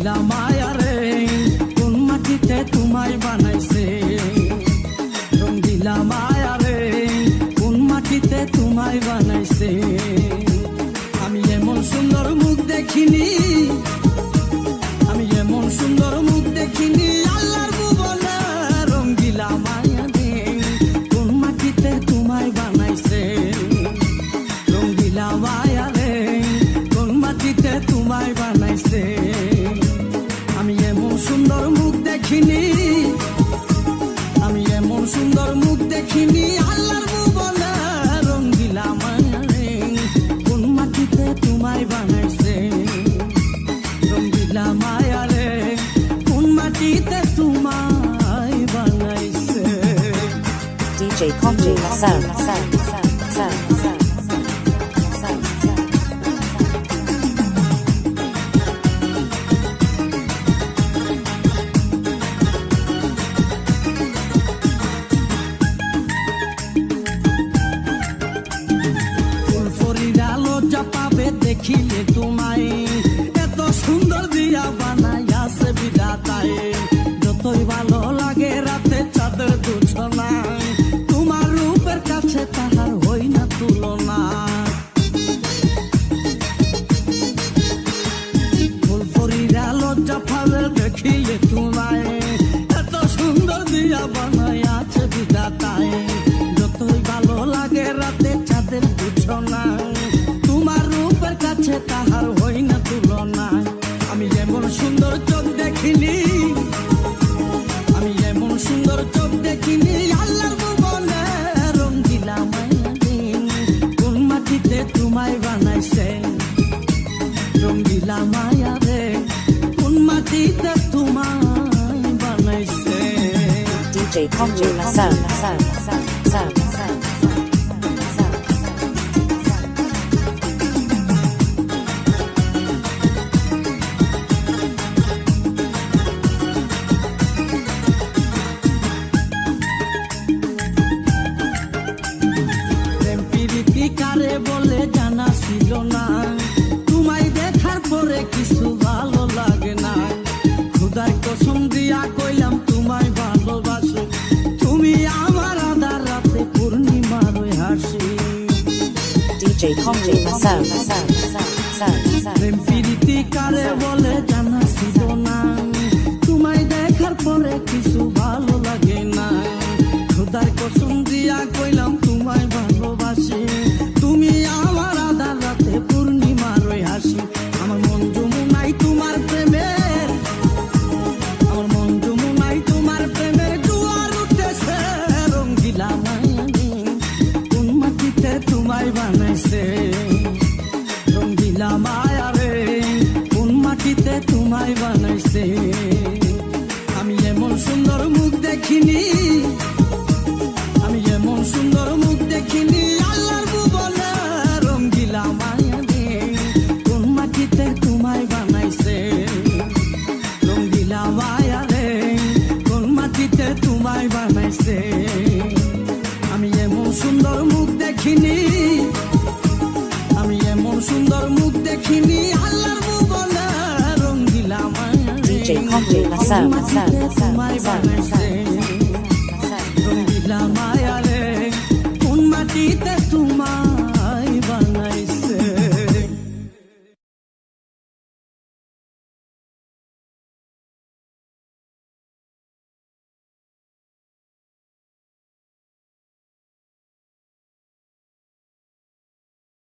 রঙ্গিলা মায়া রে কোন মাটিতে তোমায় বানাইছে রঙ্গিলা মায়া রে কোন মাটিতে তোমায় বানাইছে আমি এমন সুন্দর মুখ দেখিনি আমি এমন সুন্দর মুখ দেখিনি আল্লাহর ভুবনে রঙ্গিলা মায়া রে কোন মাটিতে তোমায় বানাইছে রঙ্গিলা মায়া রে কোন মাটিতে তোমায় বানাইছে আমি এমন সুন্দর মুখ দেখিনি আমি এমন সুন্দর মুখ দেখিনি আল্লাহর ভুবনে রঙ্গিলা মায়া রে কোন মাটিতে তোমায় বানাইছে রঙ্গিলা মায়া রে কোন মাটিতে তোমায় বানাইছে DJ Comji Hassan ফুলফরিরা লজ্জা পাবে দেখিলে তোমায় এত সুন্দর দিয়া বানাইয়াছে বিধাতায় যতই ভালো লাগে রাতে চাঁদের দুছনায় তোমার রূপের কাছে তাহার হই না তুলনা ফুলফরিরা লজ্জা পাবে দেখিলে তোমায় এত সুন্দর দিয়া বানাইয়াছে বিধাতায় যতই ভালো লাগে রাতে চাঁদের বিছানায় তোমার রূপের কাছে তাহার হই না তুলনা আমি এমন সুন্দর চোখ দেখিনি আমি এমন সুন্দর চোখ দেখিনি আল্লাহর ভুবনে রঙ্গিলা মায়া রে কোন মাটিতে তোমায় বানাইছে রঙ্গিলা মায়া রে কোন মাটিতে তোমায় বানাইছে DJ Comji Hassan প্রেম প্রীতি কারে বলে জানা ছিল না তোমায় দেখার পরে কিছু ভালো লাগে না খুদার কসম দিয়া কইলাম তোমায় ভালোবাসি তুমি আমার আধার রাতে পূর্ণিমার ওই হাসি DJ Comji Hassan প্রেম প্রীতি কারে বলে জানা ছিল না তোমায় দেখার পরে কিছু ভালো লাগে না খুদার কসম দিয়া কইলাম তোমায় ভালোবাসি তুমি আমার আধার রাতে পূর্ণিমার ওই হাসি আমার মন যমুনাই তোমার প্রেমের আমার মন যমুনাই তোমার প্রেমের জোয়ার উঠেছে রঙ্গিলা মায়া রে কোন মাটিতে তোমায় বানাইছে রঙ্গিলা মায়া রে কোন মাটিতে তোমায় বানাইছে আমি এমন সুন্দর মুখ দেখিনি আমি এমন সুন্দর মুখ দেখিনি আল্লাহর ভুবনে রঙ্গিলা মায়া রে কোন মাটিতে তোমায় বানাইছে রঙ্গিলা মায়া রে কোন মাটিতে তোমায় বানাইছে আমি এমন সুন্দর মুখ দেখিনি আমি এমন সুন্দর মুখ দেখিনি আল্লাহর ভুবনে রঙ্গিলা মায়া রে DJ Comji Hassan তোমায় বানাইছে রঙ্গিলা মায়া রে কোন মাটিতে তুমি